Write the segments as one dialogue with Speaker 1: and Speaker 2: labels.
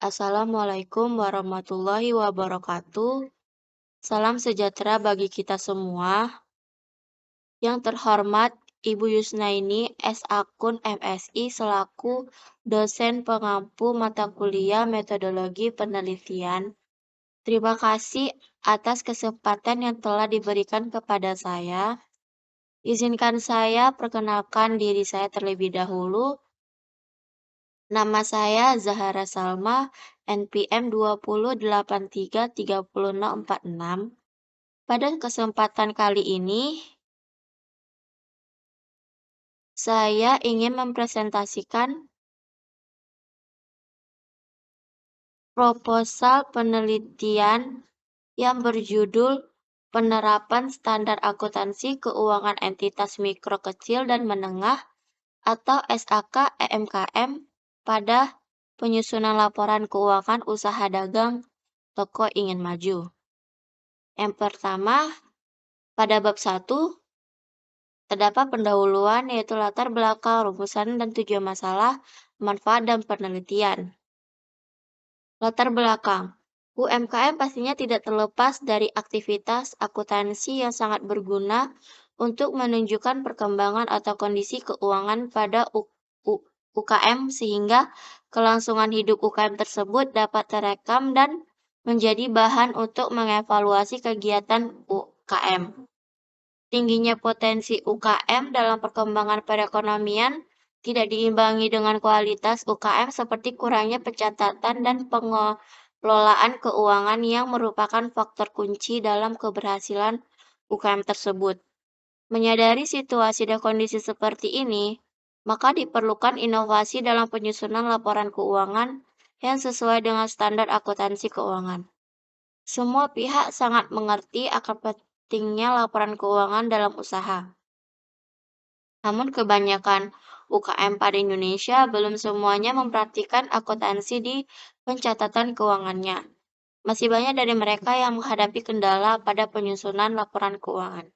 Speaker 1: Assalamualaikum warahmatullahi wabarakatuh. Salam sejahtera bagi kita semua. Yang terhormat Ibu Yusnaini S. Akun MSI selaku dosen pengampu mata kuliah Metodologi Penelitian. Terima kasih atas kesempatan yang telah diberikan kepada saya. Izinkan saya perkenalkan diri saya terlebih dahulu. Nama saya Zahara Salma, NPM 20833046. Pada kesempatan kali ini, saya ingin mempresentasikan proposal penelitian yang berjudul Penerapan Standar Akuntansi Keuangan Entitas Mikro Kecil dan Menengah atau SAK EMKM pada penyusunan laporan keuangan usaha dagang toko ingin maju. Yang pertama, pada bab 1, terdapat pendahuluan yaitu latar belakang, rumusan, dan tujuan masalah, manfaat, dan penelitian. Latar belakang. UMKM pastinya tidak terlepas dari aktivitas akuntansi yang sangat berguna untuk menunjukkan perkembangan atau kondisi keuangan pada UKM sehingga kelangsungan hidup UKM tersebut dapat terekam dan menjadi bahan untuk mengevaluasi kegiatan UKM. Tingginya potensi UKM dalam perkembangan perekonomian tidak diimbangi dengan kualitas UKM seperti kurangnya pencatatan dan pengelolaan keuangan yang merupakan faktor kunci dalam keberhasilan UKM tersebut. Menyadari situasi dan kondisi seperti ini, maka diperlukan inovasi dalam penyusunan laporan keuangan yang sesuai dengan standar akuntansi keuangan. Semua pihak sangat mengerti akan pentingnya laporan keuangan dalam usaha. Namun kebanyakan UKM pada Indonesia belum semuanya mempraktikkan akuntansi di pencatatan keuangannya. Masih banyak dari mereka yang menghadapi kendala pada penyusunan laporan keuangan.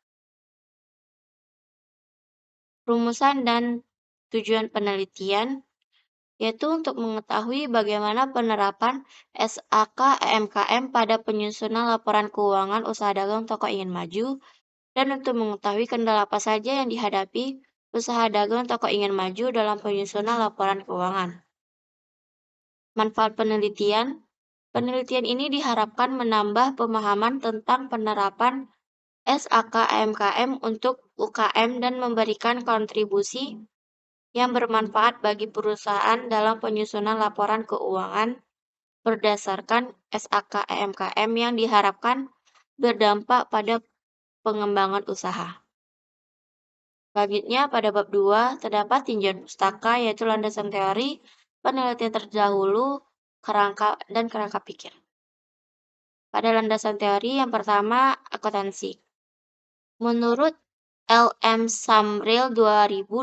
Speaker 1: Rumusan dan tujuan penelitian yaitu untuk mengetahui bagaimana penerapan SAK EMKM pada penyusunan laporan keuangan usaha dagang toko ingin maju dan untuk mengetahui kendala apa saja yang dihadapi usaha dagang toko ingin maju dalam penyusunan laporan keuangan. Manfaat penelitian. Penelitian ini diharapkan menambah pemahaman tentang penerapan SAK EMKM untuk UKM dan memberikan kontribusi yang bermanfaat bagi perusahaan dalam penyusunan laporan keuangan berdasarkan SAK EMKM yang diharapkan berdampak pada pengembangan usaha. Selanjutnya, pada bab 2, terdapat tinjauan pustaka yaitu landasan teori, penelitian terdahulu, kerangka pikir. Pada landasan teori yang pertama, akuntansi. Menurut LM Samril 2012,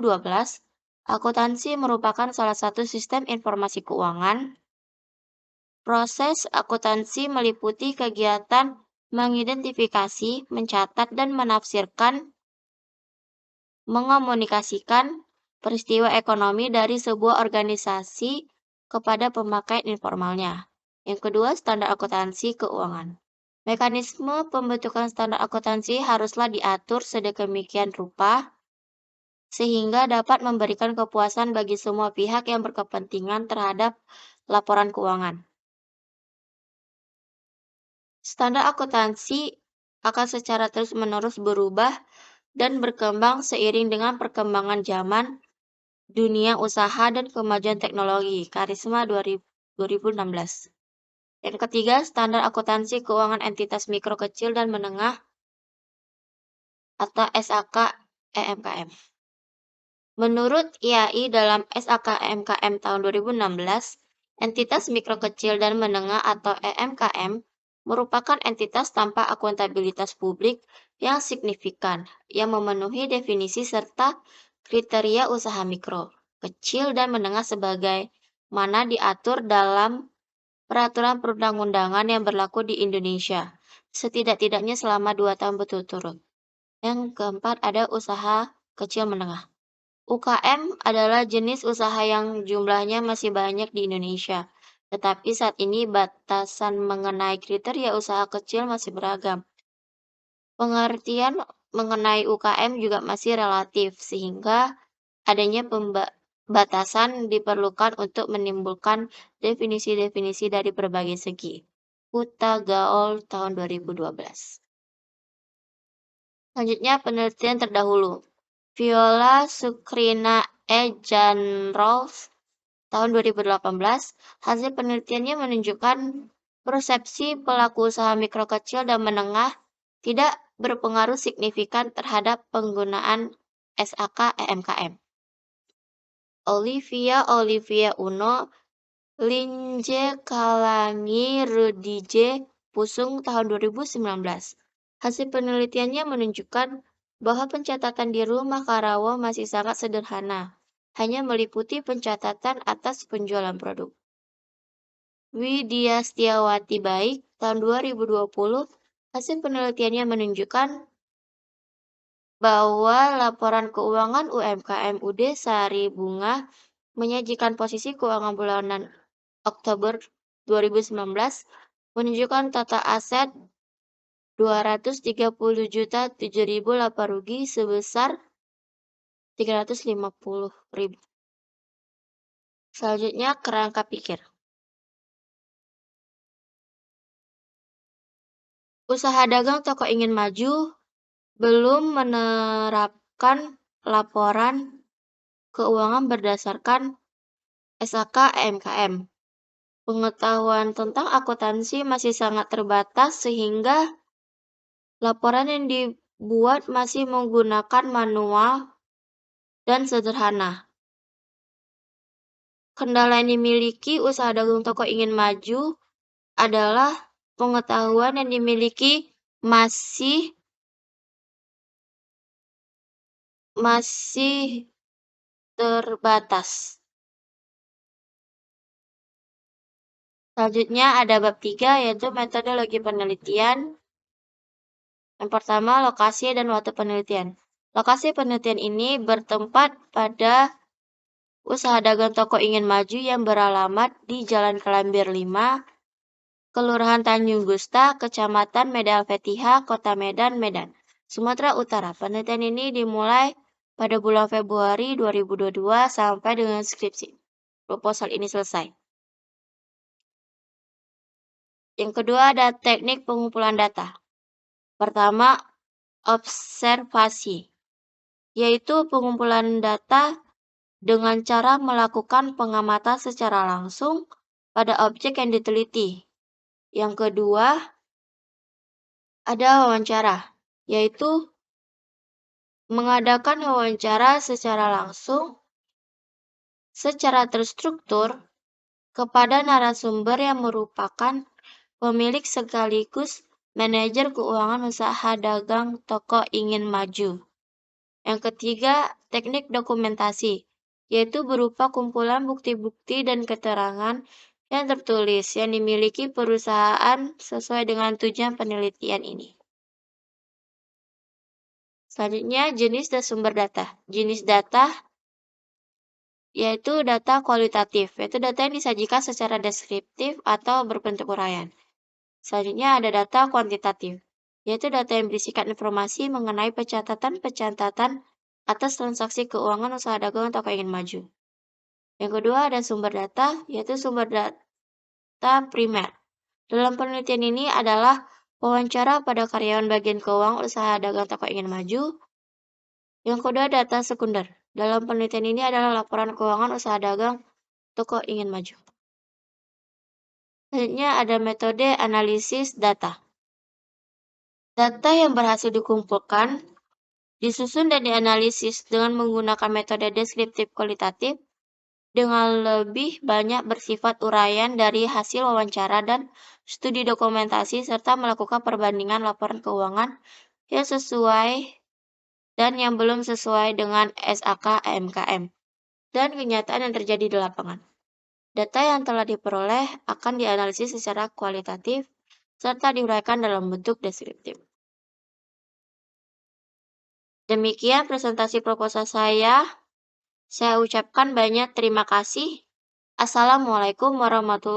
Speaker 1: akuntansi merupakan salah satu sistem informasi keuangan. Proses akuntansi meliputi kegiatan mengidentifikasi, mencatat, dan menafsirkan, mengomunikasikan peristiwa ekonomi dari sebuah organisasi kepada pemakai informalnya. Yang kedua, standar akuntansi keuangan. Mekanisme pembentukan standar akuntansi haruslah diatur sedemikian rupa sehingga dapat memberikan kepuasan bagi semua pihak yang berkepentingan terhadap laporan keuangan. Standar akuntansi akan secara terus-menerus berubah dan berkembang seiring dengan perkembangan zaman, dunia usaha, dan kemajuan teknologi. Karisma 2016. Yang ketiga, standar akuntansi keuangan entitas mikro kecil dan menengah atau SAK EMKM. Menurut IAI dalam SAK EMKM tahun 2016, entitas mikro kecil dan menengah atau EMKM merupakan entitas tanpa akuntabilitas publik yang signifikan, yang memenuhi definisi serta kriteria usaha mikro, kecil, dan menengah sebagai mana diatur dalam peraturan perundang-undangan yang berlaku di Indonesia, setidak-tidaknya selama 2 tahun berturut-turut. Yang keempat ada usaha kecil menengah. UKM adalah jenis usaha yang jumlahnya masih banyak di Indonesia, Tetapi saat ini batasan mengenai kriteria usaha kecil masih beragam. Pengertian mengenai UKM juga masih relatif, sehingga adanya pembatasan diperlukan untuk menimbulkan definisi-definisi dari berbagai segi. Huta Gaol tahun 2012. Selanjutnya penelitian terdahulu. Viola Sukrina E. Janrolf tahun 2018, hasil penelitiannya menunjukkan persepsi pelaku usaha mikro kecil dan menengah tidak berpengaruh signifikan terhadap penggunaan SAK EMKM. Olivia Uno, Linje Kalangi Rudije Pusung tahun 2019. Hasil penelitiannya menunjukkan bahwa pencatatan di rumah Karawang masih sangat sederhana, hanya meliputi pencatatan atas penjualan produk. Widya Setiawati Baik tahun 2020, hasil penelitiannya menunjukkan bahwa laporan keuangan UMKM UD Sari Bunga menyajikan posisi keuangan bulanan Oktober 2019 menunjukkan total aset 230.007.000 laba rugi sebesar 350.000. Selanjutnya kerangka pikir. Usaha dagang toko ingin maju belum menerapkan laporan keuangan berdasarkan SAK EMKM. Pengetahuan tentang akuntansi masih sangat terbatas sehingga laporan yang dibuat masih menggunakan manual dan sederhana. Kendala yang dimiliki usaha dagang toko ingin maju adalah pengetahuan yang dimiliki masih terbatas. Selanjutnya ada bab 3 yaitu metodologi penelitian. Yang pertama, lokasi dan waktu penelitian. Lokasi penelitian ini bertempat pada usaha dagang toko ingin maju yang beralamat di Jalan Kelambir 5, Kelurahan Tanjung Gusta, Kecamatan Medan Al-Fatihah, Kota Medan, Medan, Sumatera Utara. Penelitian ini dimulai pada bulan Februari 2022 sampai dengan skripsi proposal ini selesai. Yang kedua ada teknik pengumpulan data. Pertama, observasi, yaitu pengumpulan data dengan cara melakukan pengamatan secara langsung pada objek yang diteliti. Yang kedua, ada wawancara, yaitu mengadakan wawancara secara langsung, secara terstruktur, kepada narasumber yang merupakan pemilik sekaligus manajer keuangan usaha dagang toko ingin maju. Yang ketiga, teknik dokumentasi, yaitu berupa kumpulan bukti-bukti dan keterangan yang tertulis yang dimiliki perusahaan sesuai dengan tujuan penelitian ini. Selanjutnya, jenis dan sumber data. Jenis data yaitu data kualitatif, yaitu data yang disajikan secara deskriptif atau berbentuk uraian. Selanjutnya ada data kuantitatif, yaitu data yang berisikan informasi mengenai pencatatan atas transaksi keuangan usaha dagang atau ingin maju. Yang kedua ada sumber data, yaitu sumber data primer. Dalam penelitian ini adalah wawancara pada karyawan bagian keuangan usaha dagang toko ingin maju. Yang kedua data sekunder. Dalam penelitian ini adalah laporan keuangan usaha dagang toko ingin maju. Selanjutnya ada metode analisis data. Data yang berhasil dikumpulkan, disusun dan dianalisis dengan menggunakan metode deskriptif kualitatif dengan lebih banyak bersifat uraian dari hasil wawancara dan studi dokumentasi serta melakukan perbandingan laporan keuangan yang sesuai dan yang belum sesuai dengan SAK EMKM dan kenyataan yang terjadi di lapangan. Data yang telah diperoleh akan dianalisis secara kualitatif serta diuraikan dalam bentuk deskriptif. Demikian presentasi proposal saya. Saya ucapkan banyak terima kasih. Assalamualaikum warahmatullahi wabarakatuh.